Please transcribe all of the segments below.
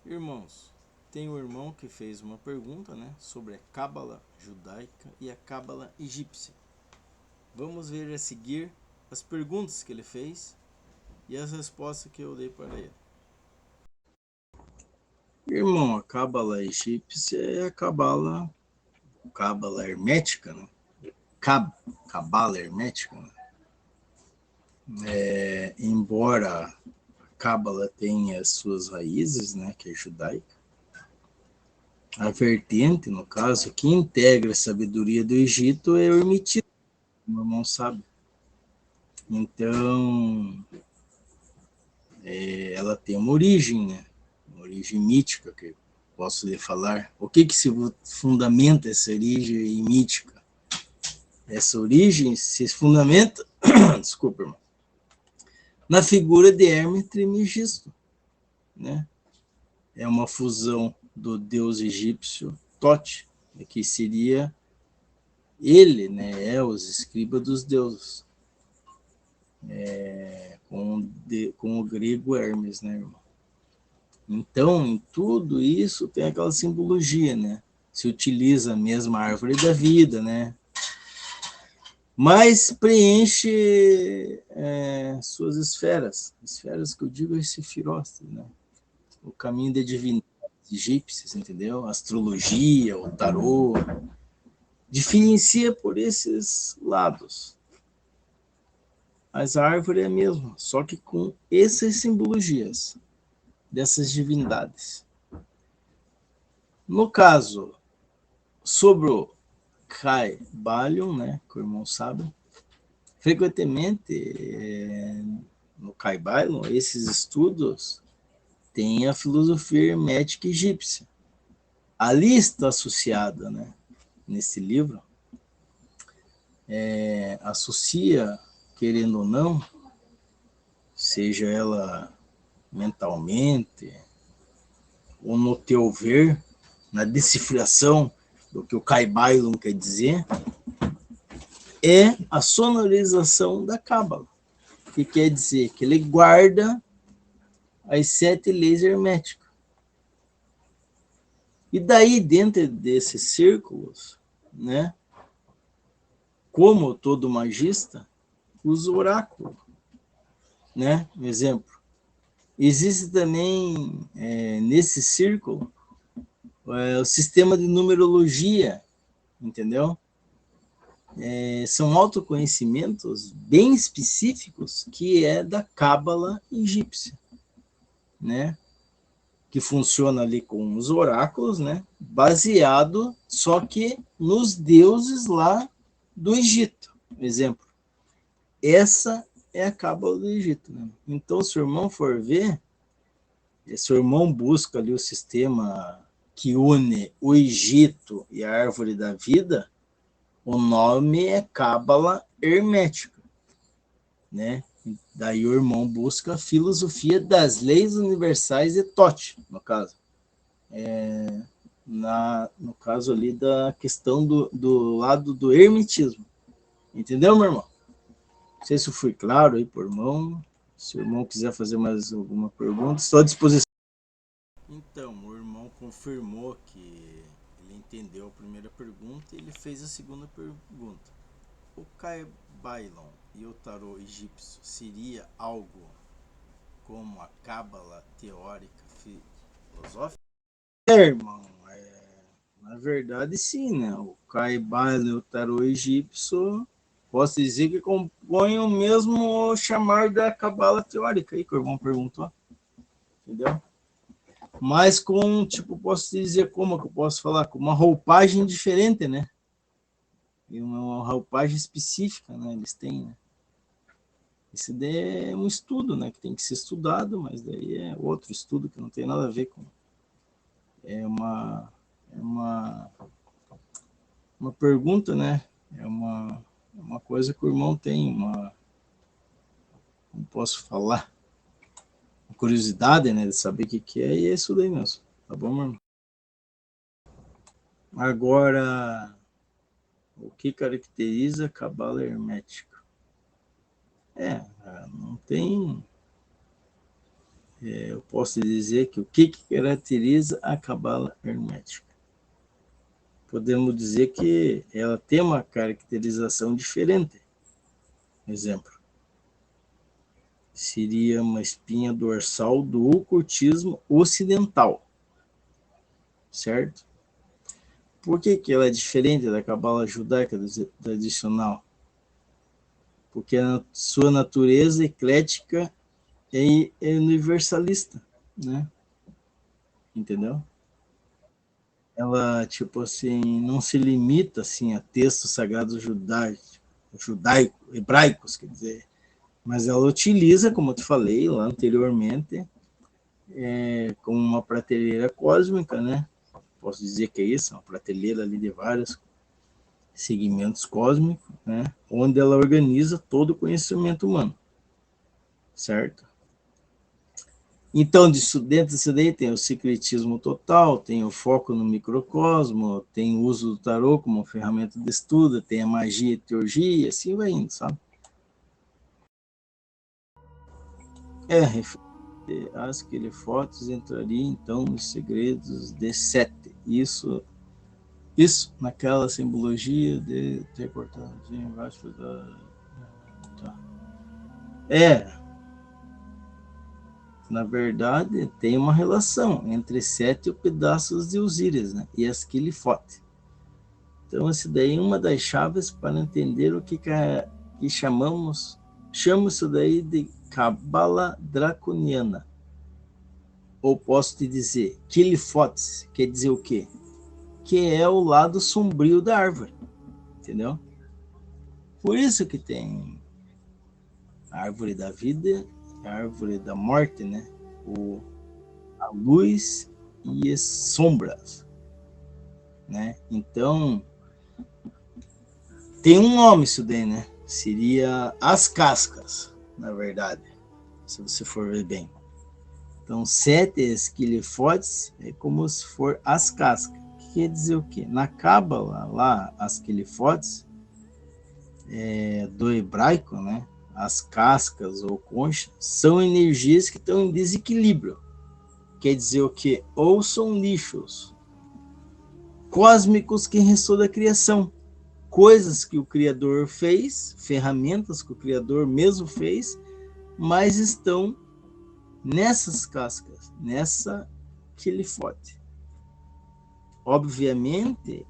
Irmãos, tem um irmão que fez uma pergunta, sobre a Cábala judaica e a Cábala egípcia. Vamos ver a seguir as perguntas que ele fez e as respostas que eu dei para ele. Irmão, a Cábala egípcia é a Cábala hermética, né? Cábala hermética, né? Embora a Cábala tenha as suas raízes, né, que é judaica, a vertente, no caso, que integra a sabedoria do Egito é o hermetismo, como o irmão sabe. Então, ela tem uma origem, né? Uma origem mítica, que posso lhe falar. O que se fundamenta essa origem mítica? Essa origem se fundamenta, desculpa, irmão, na figura de Hermes Trismegisto, né? É uma fusão do deus egípcio Tote, que seria ele, né? É os escribas dos deuses, com o grego Hermes, né, irmão? Então, em tudo isso tem aquela simbologia, né? Se utiliza a mesma árvore da vida, né? Mas preenche suas esferas que eu digo é Sefirot, né? O caminho da divindade egípcias, entendeu? A astrologia, o tarô, diferencia por esses lados. Mas a árvore é a mesma, só que com essas simbologias dessas divindades. No caso, sobre o Kai Balion, né, que o irmão sabe, frequentemente no Kai Balion, esses estudos têm a filosofia hermética egípcia. Ali está associada, né, nesse livro, associa, querendo ou não, seja ela mentalmente ou no teu ver, na decifração do que o Kai Balion quer dizer, é a sonorização da Cábala, que quer dizer que ele guarda as 7 leis herméticas. E daí, dentro desses círculos, né, como todo magista, usa o oráculo. Né? Um exemplo. Existe também, nesse círculo, o sistema de numerologia, entendeu? São autoconhecimentos bem específicos que é da Cábala egípcia, né? Que funciona ali com os oráculos, né? Baseado só que nos deuses lá do Egito. Exemplo. Essa é a Cábala do Egito. Né? Então, se o irmão for ver, se o irmão busca ali o sistema que une o Egito e a árvore da vida, o nome é Cábala hermética, né? Daí o irmão busca a filosofia das leis universais de Tote, no caso. No caso ali da questão do lado do hermetismo. Entendeu, meu irmão? Não sei se eu fui claro aí por irmão. Se o irmão quiser fazer mais alguma pergunta, estou à disposição. Então, o irmão confirmou que ele entendeu a primeira pergunta e ele fez a segunda pergunta. O Caibalion e o tarô egípcio seria algo como a cábala teórica filosófica? Irmão, na verdade sim, né? O Caibalion e o tarô egípcio, posso dizer que compõem o mesmo chamar da cábala teórica aí que o irmão perguntou, entendeu? Mas com, tipo, posso dizer como que eu posso falar? Com uma roupagem diferente, né? E uma roupagem específica, né? Eles têm, né? Esse daí é um estudo, né? Que tem que ser estudado, mas daí é outro estudo que não tem nada a ver com. É uma pergunta, né? É uma coisa que o irmão tem, não posso falar, uma curiosidade, né? De saber o que é, e é isso daí mesmo. Tá bom, meu irmão? Agora, o que caracteriza a cabala hermética? Não tem. eu posso dizer que o que caracteriza a cabala hermética? Podemos dizer que ela tem uma caracterização diferente. Exemplo, seria uma espinha dorsal do ocultismo ocidental, certo? Por que ela é diferente da cabala judaica tradicional? Porque a sua natureza eclética é universalista, né? Entendeu? Ela, tipo assim, não se limita, assim, a textos sagrados hebraicos, quer dizer, mas ela utiliza, como eu te falei lá anteriormente, como uma prateleira cósmica, né? Posso dizer que é isso, uma prateleira ali de vários segmentos cósmicos, né? Onde ela organiza todo o conhecimento humano, certo? Então, dentro disso daí tem o secretismo total, tem o foco no microcosmo, tem o uso do tarô como ferramenta de estudo, tem a magia e teurgia, assim vai indo, sabe? As Quilifotes entraria então nos segredos de Sete. Isso naquela simbologia de ter cortado embaixo da. Tá. Na verdade, tem uma relação entre Sete e os pedaços de Osíris, né? E as Quilifote. Então, essa daí é uma das chaves para entender o que chamamos isso daí de Cabala Draconiana. Ou posso te dizer, Quilifotes, quer dizer o quê? Que é o lado sombrio da árvore, entendeu? Por isso que tem a árvore da vida, a árvore da morte, né? A luz e as sombras, né? Então, tem um nome isso daí, né? Seria as cascas, na verdade, se você for ver bem. Então, Sete esquilifotes é como se for as cascas. Quer dizer o quê? Na Cábala, lá, as quilifotes, do hebraico, né? As cascas ou conchas, são energias que estão em desequilíbrio. Quer dizer o quê? Ou são lixos cósmicos que restou da criação. Coisas que o Criador fez, ferramentas que o Criador mesmo fez, mas estão nessas cascas, nessa quilifote. Obviamente,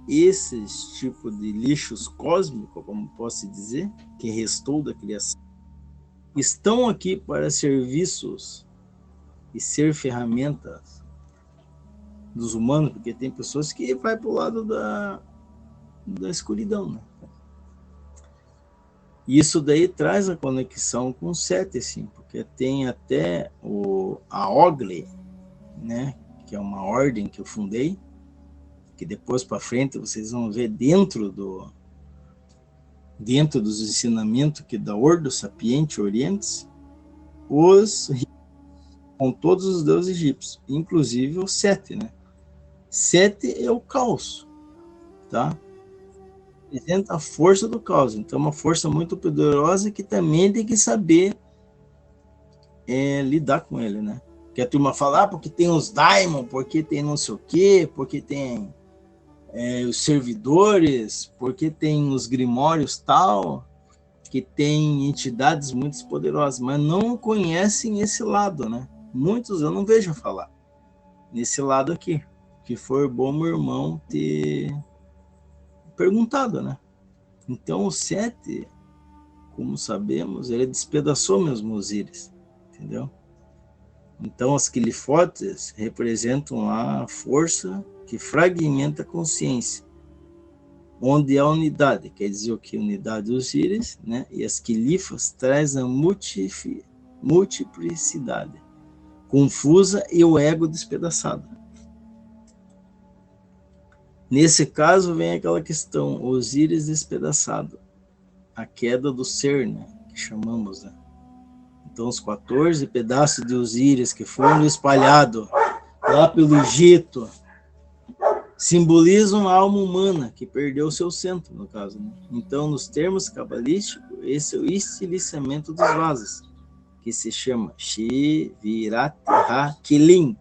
esses tipos de lixos cósmicos, como posso dizer, que restou da criação, estão aqui para serviços e ser ferramentas dos humanos, porque tem pessoas que vai para o lado da escuridão, né? E isso daí traz a conexão com o Sete, sim, porque tem até a Ogle, né, que é uma ordem que eu fundei, que depois para frente vocês vão ver dentro dos ensinamentos que da Ordo Sapiente Orientes, com todos os deuses egípcios, inclusive o Sete, né? Sete é o caos, tá? Representa a força do caos, então uma força muito poderosa que também tem que saber lidar com ele, né? Que a turma fala, porque tem os daimon, porque tem não sei o quê, porque tem os servidores, porque tem os grimórios tal, que tem entidades muito poderosas, mas não conhecem esse lado, né? Muitos eu não vejo falar nesse lado aqui, que foi bom meu irmão ter perguntado, né? Então o Sete, como sabemos, ele despedaçou mesmo Osíris, entendeu? Então as quilifotes representam a força que fragmenta a consciência, onde há unidade, quer dizer o que? Unidade dos Osíris, né? E as quilifas traz a multiplicidade confusa e o ego despedaçado. Nesse caso vem aquela questão, Osíris despedaçado, a queda do ser, né? Que chamamos, né? Então os 14 pedaços de Osíris que foram espalhados lá pelo Egito simbolizam a alma humana que perdeu seu centro, no caso, né? Então, nos termos cabalísticos, esse é o estiliciamento dos vasos. que se chama Shivirat HaKelim.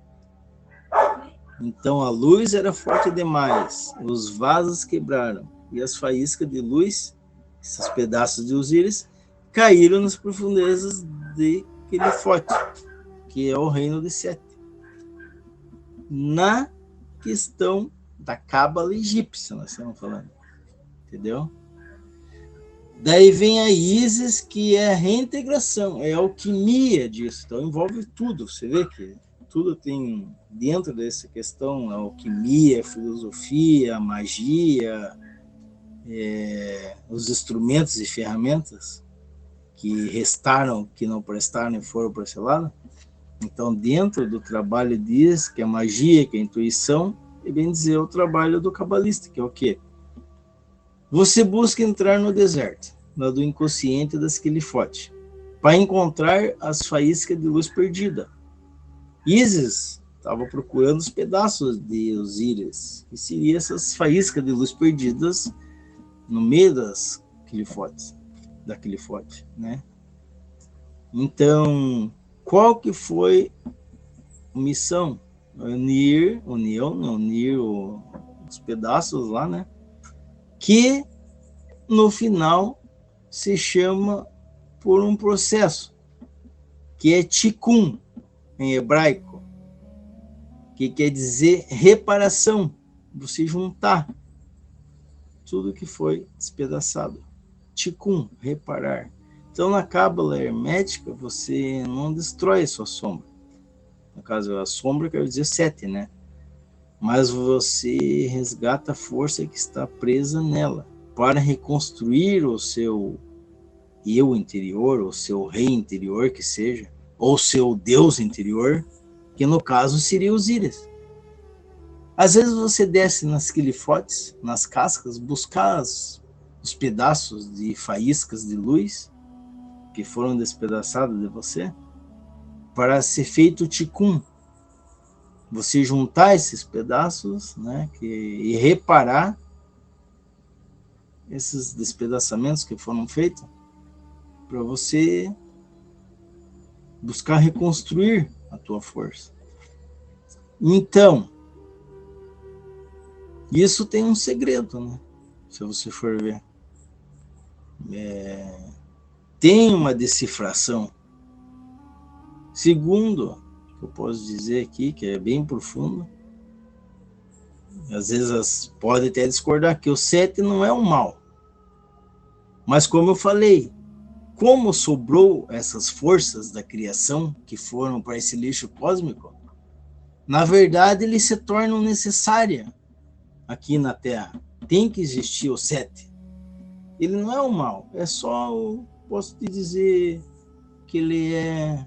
Então a luz era forte demais, os vasos quebraram, e as faíscas de luz, esses pedaços de Osíris, caíram nas profundezas de Qelifote, que é o reino de Sete. Na questão da Cábala egípcia, nós estamos falando, entendeu? Daí vem a Ísis, que é a reintegração, é a alquimia disso, então envolve tudo, você vê que tudo tem dentro dessa questão, a alquimia, a filosofia, a magia, os instrumentos e ferramentas que restaram, que não prestaram e foram para esse lado. Então, dentro do trabalho diz que a magia, que a intuição, é bem dizer o trabalho do cabalista, que é o quê? Você busca entrar no deserto, no do inconsciente das Qelifote, para encontrar as faíscas de luz perdida. Ísis estava procurando os pedaços de Osíris, que seriam essas faíscas de luz perdidas no meio das Qelifotes, da Qelifote, né? Então, qual que foi a missão? Unir os pedaços lá, né? Que no final se chama por um processo que é Tikkun, em hebraico, que quer dizer reparação, você juntar tudo que foi despedaçado. Tikkun, reparar. Então, na Cábala hermética, você não destrói a sua sombra. No caso, a sombra quer dizer 7, né? Mas você resgata a força que está presa nela para reconstruir o seu eu interior, o seu rei interior, que seja, ou seu Deus interior, que no caso seria Osíris. Às vezes você desce nas Qelifotes, nas cascas, buscar os pedaços de faíscas de luz que foram despedaçados de você, para ser feito o Tikkun. Você juntar esses pedaços, né, e reparar esses despedaçamentos que foram feitos, para você buscar reconstruir a tua força. Então, isso tem um segredo, né? Se você for ver. Tem uma decifração. Segundo, que eu posso dizer aqui, que é bem profundo, às vezes pode até discordar, que o 7 não é o mal. Mas como eu falei, como sobrou essas forças da criação que foram para esse lixo cósmico, na verdade eles se tornam necessários aqui na Terra. Tem que existir o 7. Ele não é o mal, é só, posso te dizer que ele é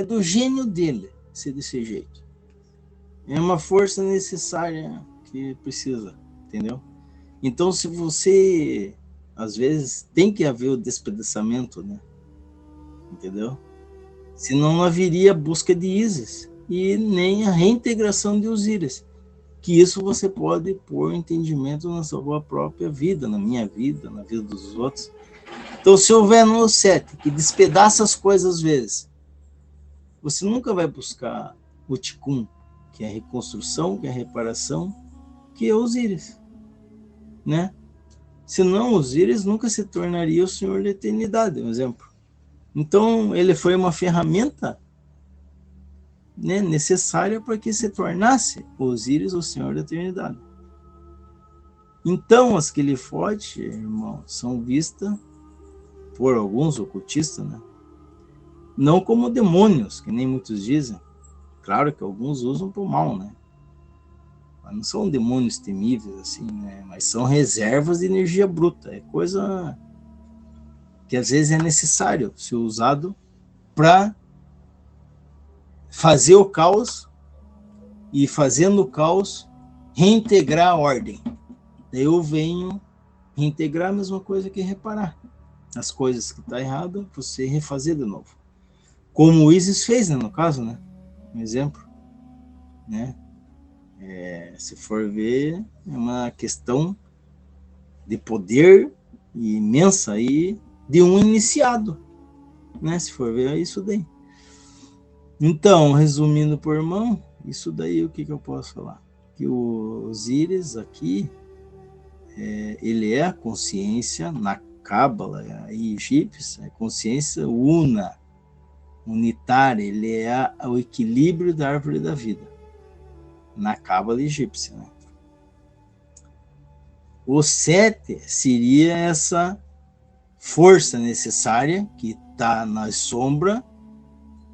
do gênio dele ser desse jeito. É uma força necessária que precisa, entendeu? Então, se você, às vezes, tem que haver o despedaçamento, né? Entendeu? Senão não haveria busca de Ísis e nem a reintegração de Osíris. Que isso você pode pôr entendimento na sua própria vida, na minha vida, na vida dos outros. Então, se houver no 7, que despedaça as coisas às vezes, você nunca vai buscar o Tikkun, que é a reconstrução, que é a reparação, que é Osíris, né? Senão, Osíris nunca se tornaria o Senhor da Eternidade, um exemplo. Então, ele foi uma ferramenta, né, necessária para que se tornasse Osíris o Senhor da Eternidade. Então, as Qelifote, irmão, são vistas por alguns ocultistas, né, não como demônios, que nem muitos dizem. Claro que alguns usam para o mal, né? Mas não são demônios temíveis, assim, né? Mas são reservas de energia bruta. É coisa que às vezes é necessário ser usado para fazer o caos e, fazendo o caos, reintegrar a ordem. Daí eu venho reintegrar a mesma coisa que reparar. As coisas que estão erradas, você refazer de novo. Como o Ísis fez, né, no caso, né? Um exemplo, né? Se for ver, é uma questão de poder imensa aí de um iniciado. né? Se for ver, é isso daí. Então, resumindo por irmão, isso daí o que eu posso falar? Que o Osíris aqui, ele é a consciência na Cábala egípcia, a consciência una, unitária, ele é o equilíbrio da árvore da vida, na Cábala egípcia, né? O Sete seria essa força necessária que está na sombra,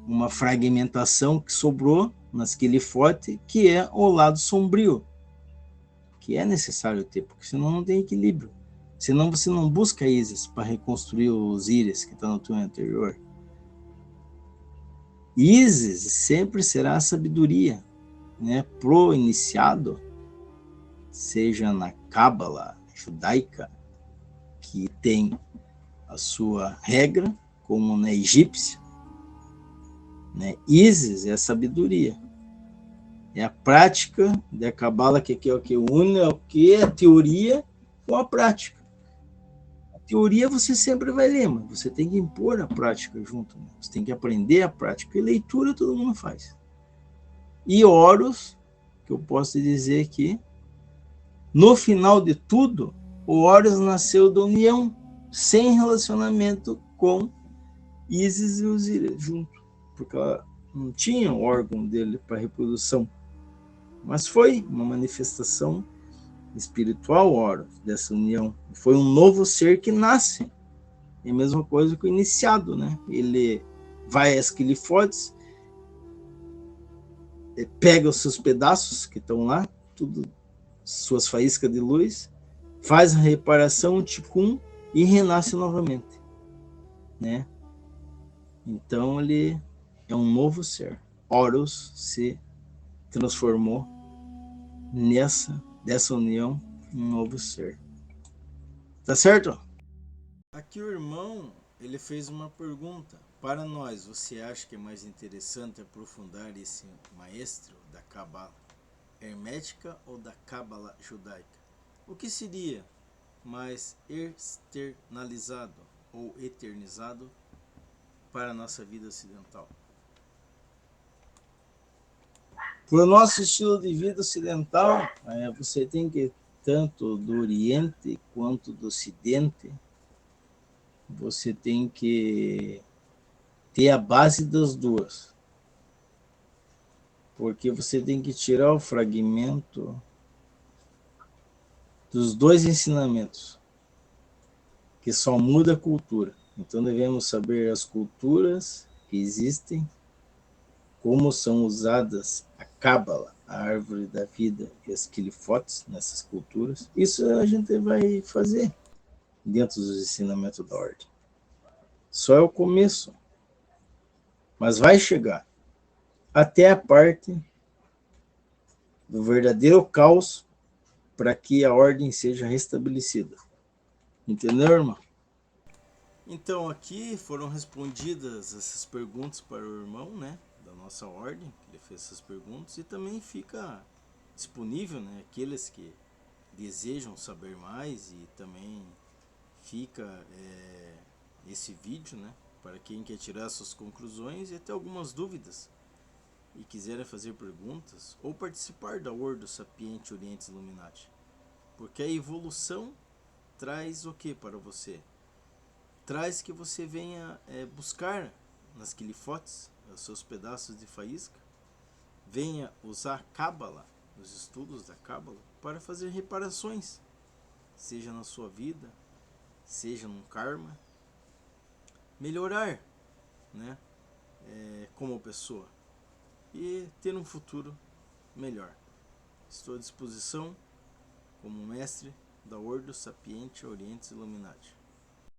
uma fragmentação que sobrou nas Quilifote, que é o lado sombrio, que é necessário ter, porque senão não tem equilíbrio. Senão você não busca Ísis para reconstruir os Íris que estão no túnel anterior. Ísis sempre será a sabedoria, né? Pro iniciado, seja na Cábala judaica, que tem a sua regra, como na egípcia, né? Ísis é a sabedoria, é a prática da Cabala que é o que une o que a teoria com a prática. A teoria você sempre vai ler, mas você tem que impor a prática junto, né? Você tem que aprender a prática. E leitura todo mundo faz. E Horus, que eu posso dizer que no final de tudo, o Horus nasceu da união, sem relacionamento com Ísis e Osíris junto, porque ela não tinha o órgão dele para reprodução. Mas foi uma manifestação espiritual, Horus, dessa união. Foi um novo ser que nasce. É a mesma coisa que o iniciado, né? Ele vai às Quilifotes, pega os seus pedaços que estão lá, tudo, suas faíscas de luz, faz a reparação, o Tikkun, e renasce novamente, né? Então ele é um novo ser. Horus se transformou dessa união, um novo ser. Tá certo? Aqui o irmão, ele fez uma pergunta. Para nós, você acha que é mais interessante aprofundar esse maestro da Cabala hermética ou da Cabala judaica? O que seria mais externalizado ou eternizado para a nossa vida ocidental? Para o nosso estilo de vida ocidental, você tem que, tanto do Oriente quanto do Ocidente, você tem que ter a base das duas. Porque você tem que tirar o fragmento dos dois ensinamentos, que só muda a cultura. Então devemos saber as culturas que existem, como são usadas a Cábala, a árvore da vida e as Quilifotes nessas culturas. Isso a gente vai fazer dentro dos ensinamentos da ordem. Só é o começo, mas vai chegar até a parte do verdadeiro caos para que a ordem seja restabelecida. Entendeu, irmão? Então aqui foram respondidas essas perguntas para o irmão, né, da nossa ordem, que ele fez essas perguntas, e também fica disponível, né, aqueles que desejam saber mais, e também fica esse vídeo, né, para quem quer tirar suas conclusões e até algumas dúvidas e quiserem fazer perguntas ou participar da Ordo Sapiente Orientes Illuminati. Porque a evolução traz o que para você? Traz que você venha buscar nas Quilifotes os seus pedaços de faísca, venha usar a Cábala, os estudos da Cábala, para fazer reparações, seja na sua vida, seja no karma, melhorar, né, como pessoa e ter um futuro melhor. Estou à disposição como mestre da Ordo Sapiente Orientes Illuminati.